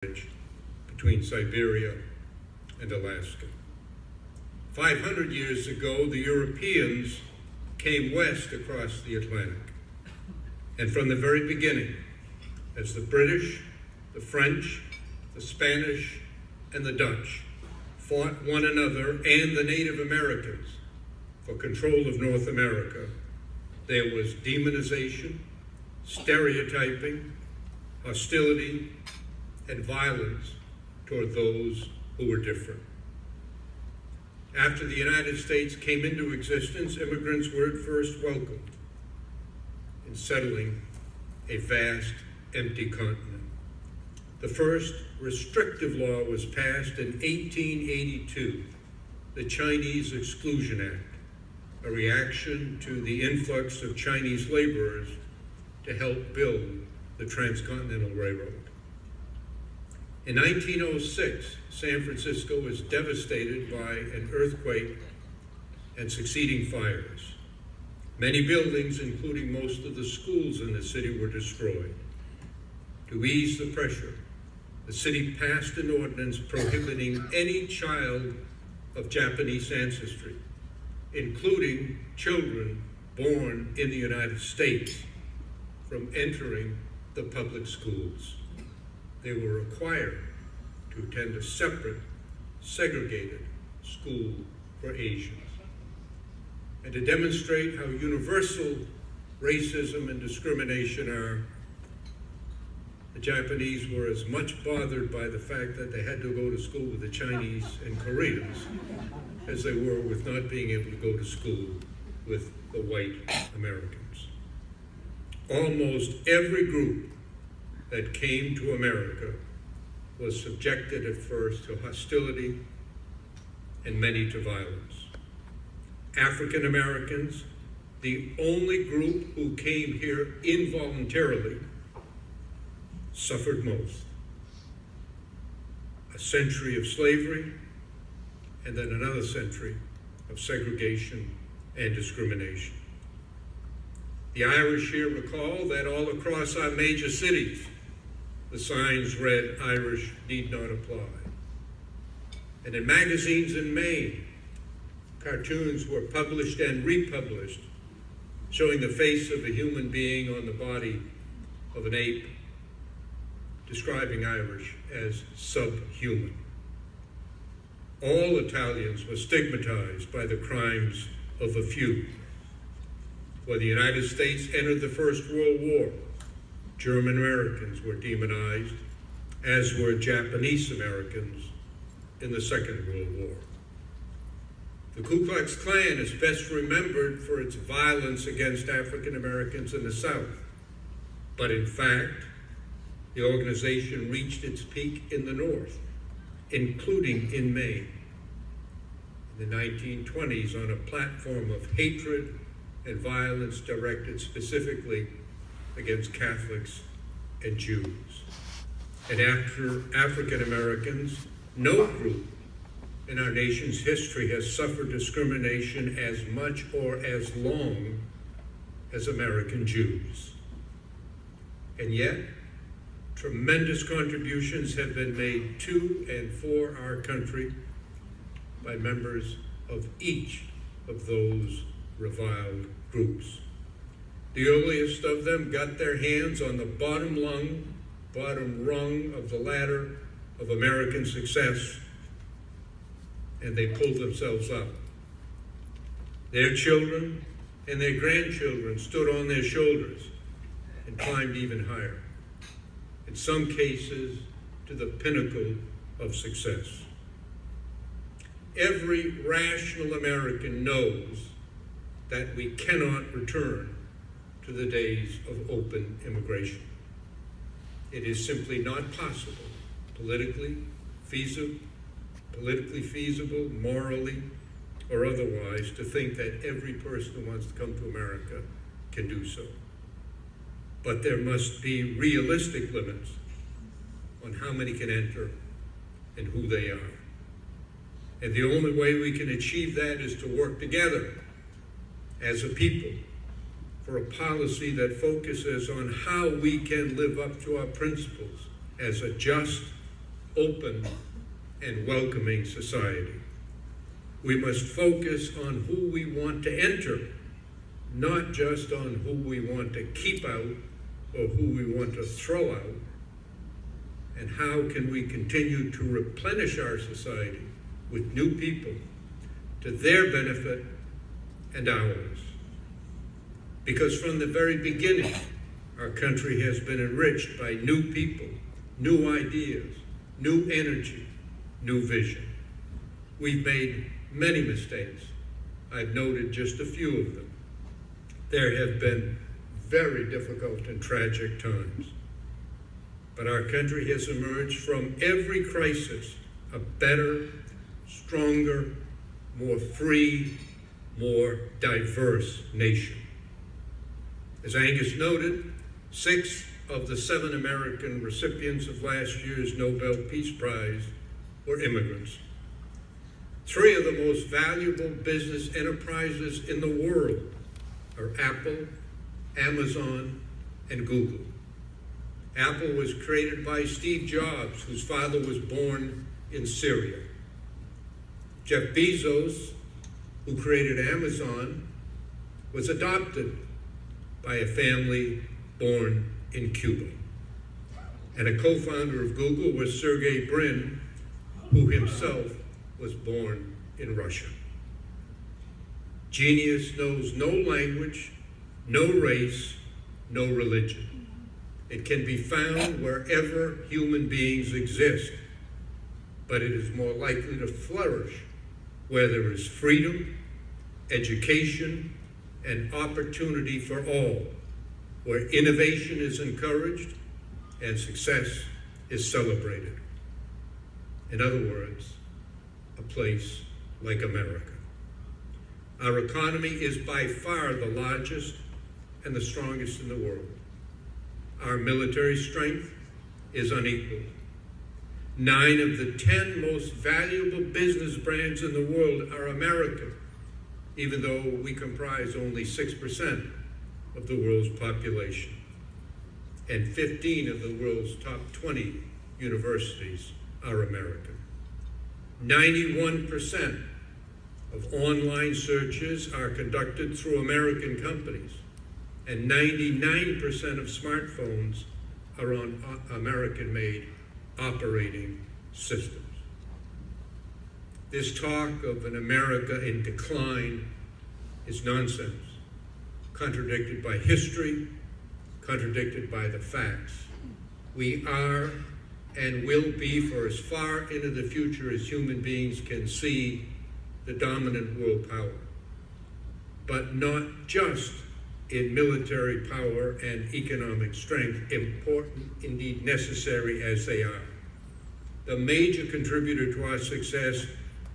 between Siberia and Alaska. 500 years ago, the Europeans came west across the Atlantic. And from the very beginning, as the British, the French, the Spanish, and the Dutch fought one another and the Native Americans for control of North America, there was demonization, stereotyping, hostility, and violence toward those who were different. After the United States came into existence, immigrants were at first welcomed in settling a vast, empty continent. The first restrictive law was passed in 1882, the Chinese Exclusion Act, a reaction to the influx of Chinese laborers to help build the Transcontinental Railroad. In 1906, San Francisco was devastated by an earthquake and succeeding fires. Many buildings, including most of the schools in the city, were destroyed. To ease the pressure, the city passed an ordinance prohibiting any child of Japanese ancestry, including children born in the United States, from entering the public schools. They were required to attend a separate, segregated school for Asians. And to demonstrate how universal racism and discrimination are, the Japanese were as much bothered by the fact that they had to go to school with the Chinese and Koreans as they were with not being able to go to school with the white Americans. Almost every group that came to America was subjected at first to hostility and many to violence. African Americans, the only group who came here involuntarily, suffered most. A century of slavery, and then another century of segregation and discrimination. The Irish here recall that all across our major cities, the signs read, "Irish need not apply." And in magazines in Maine, cartoons were published and republished showing the face of a human being on the body of an ape, describing Irish as subhuman. All Italians were stigmatized by the crimes of a few. When the United States entered the First World War, German Americans were demonized, as were Japanese Americans in the Second World War. The Ku Klux Klan is best remembered for its violence against African Americans in the South. But in fact, the organization reached its peak in the North, including in Maine, in the 1920s, on a platform of hatred and violence directed specifically against Catholics and Jews. And after African Americans, no group in our nation's history has suffered discrimination as much or as long as American Jews. And yet, tremendous contributions have been made to and for our country by members of each of those reviled groups. The earliest of them got their hands on the bottom rung of the ladder of American success, and they pulled themselves up. Their children and their grandchildren stood on their shoulders and climbed even higher, in some cases to the pinnacle of success. Every rational American knows that we cannot return to the days of open immigration. It is simply not possible, politically feasible, morally, or otherwise, to think that every person who wants to come to America can do so. But there must be realistic limits on how many can enter and who they are. And the only way we can achieve that is to work together as a people for a policy that focuses on how we can live up to our principles as a just open, and welcoming society. We must focus on who we want to enter, not just on who we want to keep out or who we want to throw out. And how can we continue to replenish our society with new people to their benefit and ours? Because from the very beginning, our country has been enriched by new people, new ideas, new energy, new vision. We've made many mistakes. I've noted just a few of them. There have been very difficult and tragic times. But our country has emerged from every crisis a better, stronger, more free, more diverse nation. As Angus noted, 6 of the 7 American recipients of last year's Nobel Peace Prize were immigrants. 3 of the most valuable business enterprises in the world are Apple, Amazon, and Google. Apple was created by Steve Jobs, whose father was born in Syria. Jeff Bezos, who created Amazon, was adopted by a family born in Cuba. And a co-founder of Google was Sergey Brin, who himself was born in Russia. Genius knows no language, no race, no religion. It can be found wherever human beings exist, but it is more likely to flourish where there is freedom, education, and opportunity for all, where innovation is encouraged and success is celebrated. In other words, a place like America. Our economy is by far the largest and the strongest in the world. Our military strength is unequaled. 9 of the 10 most valuable business brands in the world are American, even though we comprise only 6% of the world's population. And 15 of the world's top 20 universities are American. 91% of online searches are conducted through American companies, and 99% of smartphones are on American-made operating systems. This talk of an America in decline is nonsense, contradicted by history, contradicted by the facts. We are and will be, for as far into the future as human beings can see, the dominant world power, but not just in military power and economic strength, important, indeed necessary as they are. The major contributor to our success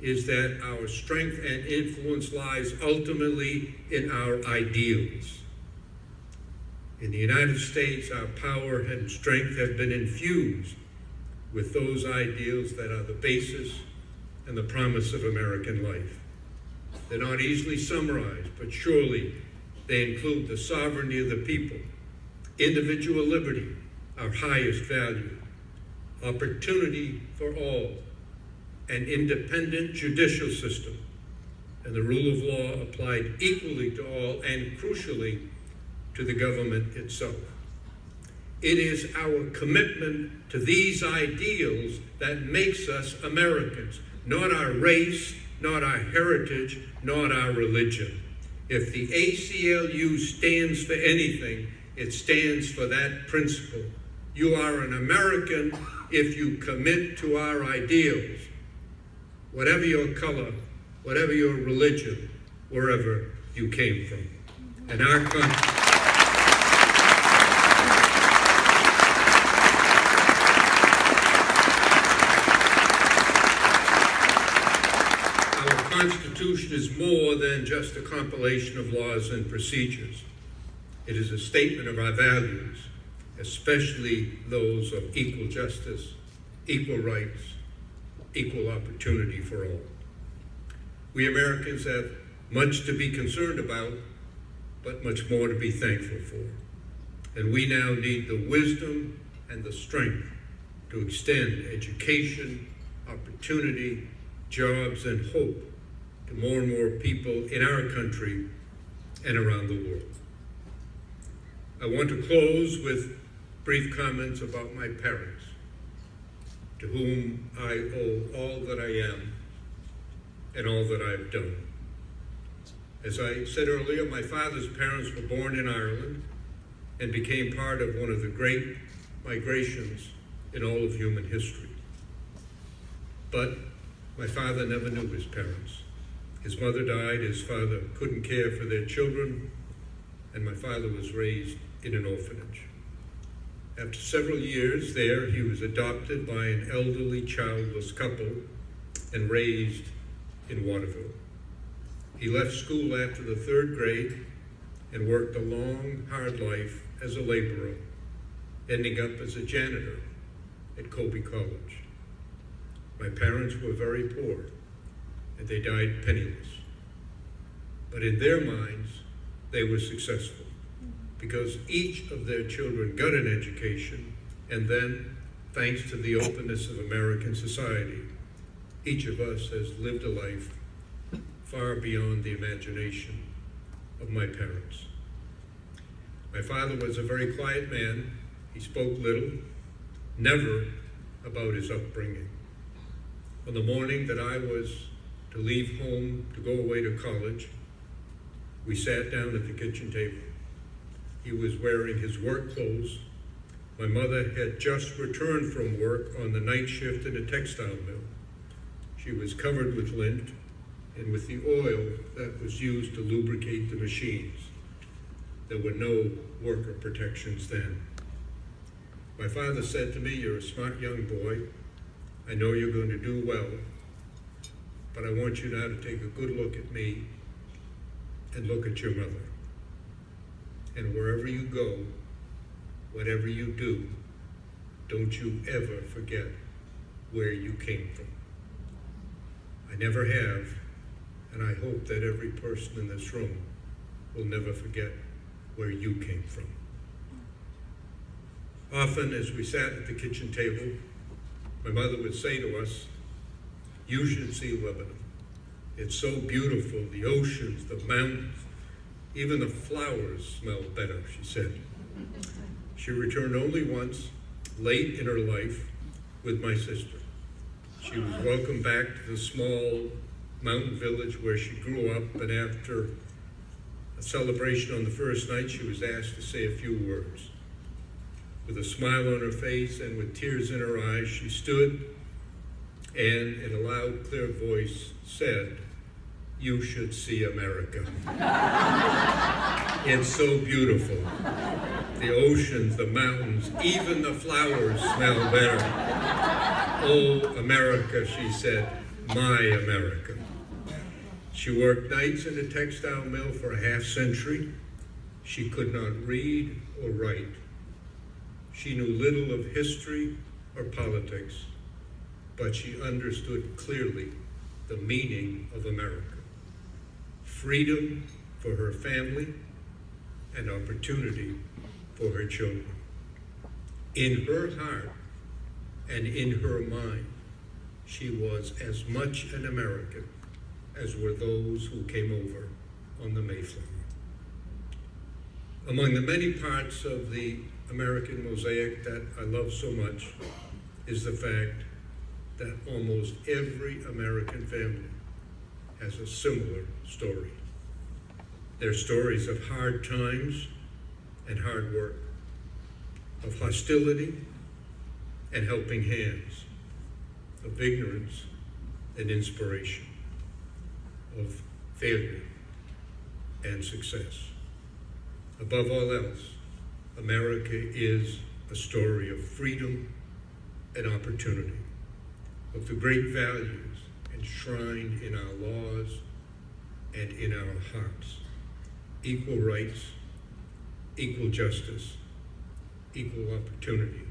is that our strength and influence lies ultimately in our ideals. In the United States, our power and strength have been infused with those ideals that are the basis and the promise of American life. They're not easily summarized, but surely they include the sovereignty of the people, individual liberty, our highest value, opportunity for all, an independent judicial system, and the rule of law applied equally to all and crucially to the government itself. It is our commitment to these ideals that makes us Americans, not our race, not our heritage, not our religion. If the ACLU stands for anything, it stands for that principle. You are an American if you commit to our ideals, whatever your color, whatever your religion, wherever you came from. And our country. Our Constitution is more than just a compilation of laws and procedures. It is a statement of our values, especially those of equal justice, equal rights, equal opportunity for all. We Americans have much to be concerned about, but much more to be thankful for. And we now need the wisdom and the strength to extend education, opportunity, jobs, and hope to more and more people in our country and around the world. I want to close with brief comments about my parents, to whom I owe all that I am and all that I've done. As I said earlier, my father's parents were born in Ireland and became part of one of the great migrations in all of human history. But my father never knew his parents. His mother died, his father couldn't care for their children, and my father was raised in an orphanage. After several years there, he was adopted by an elderly childless couple and raised in Waterville. He left school after the 3rd grade and worked a long, hard life as a laborer, ending up as a janitor at Colby College. My parents were very poor, and they died penniless. But in their minds, they were successful because each of their children got an education, and then, thanks to the openness of American society, each of us has lived a life far beyond the imagination of my parents. My father was a very quiet man. He spoke little, never about his upbringing. On the morning that I was to leave home to go away to college, we sat down at the kitchen table. He was wearing his work clothes. My mother had just returned from work on the night shift in a textile mill. She was covered with lint and with the oil that was used to lubricate the machines. There were no worker protections then. My father said to me, "You're a smart young boy. I know you're going to do well, but I want you now to take a good look at me and look at your mother. And wherever you go, whatever you do, don't you ever forget where you came from." I never have, and I hope that every person in this room will never forget where you came from. Often as we sat at the kitchen table, my mother would say to us, "You should see Lebanon. It's so beautiful, the oceans, the mountains, even the flowers smell better," she said. She returned only once, late in her life, with my sister. She was welcomed back to the small mountain village where she grew up, and after a celebration on the first night, she was asked to say a few words. With a smile on her face and with tears in her eyes, she stood and, in a loud, clear voice, said, "You should see America. It's so beautiful. The oceans, the mountains, even the flowers smell better. Oh, America," she said, "my America." She worked nights in a textile mill for a half-century. She could not read or write. She knew little of history or politics, but she understood clearly the meaning of America. Freedom for her family and opportunity for her children. In her heart and in her mind, she was as much an American as were those who came over on the Mayflower. Among the many parts of the American mosaic that I love so much is the fact that almost every American family has a similar story. They're stories of hard times and hard work, of hostility and helping hands, of ignorance and inspiration, of failure and success. Above all else, America is a story of freedom and opportunity, of the great values enshrined in our laws and in our hearts: equal rights, equal justice, equal opportunity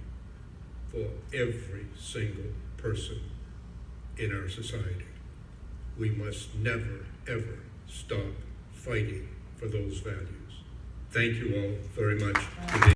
for every single person in our society. We must never, ever stop fighting for those values. Thank you all very much.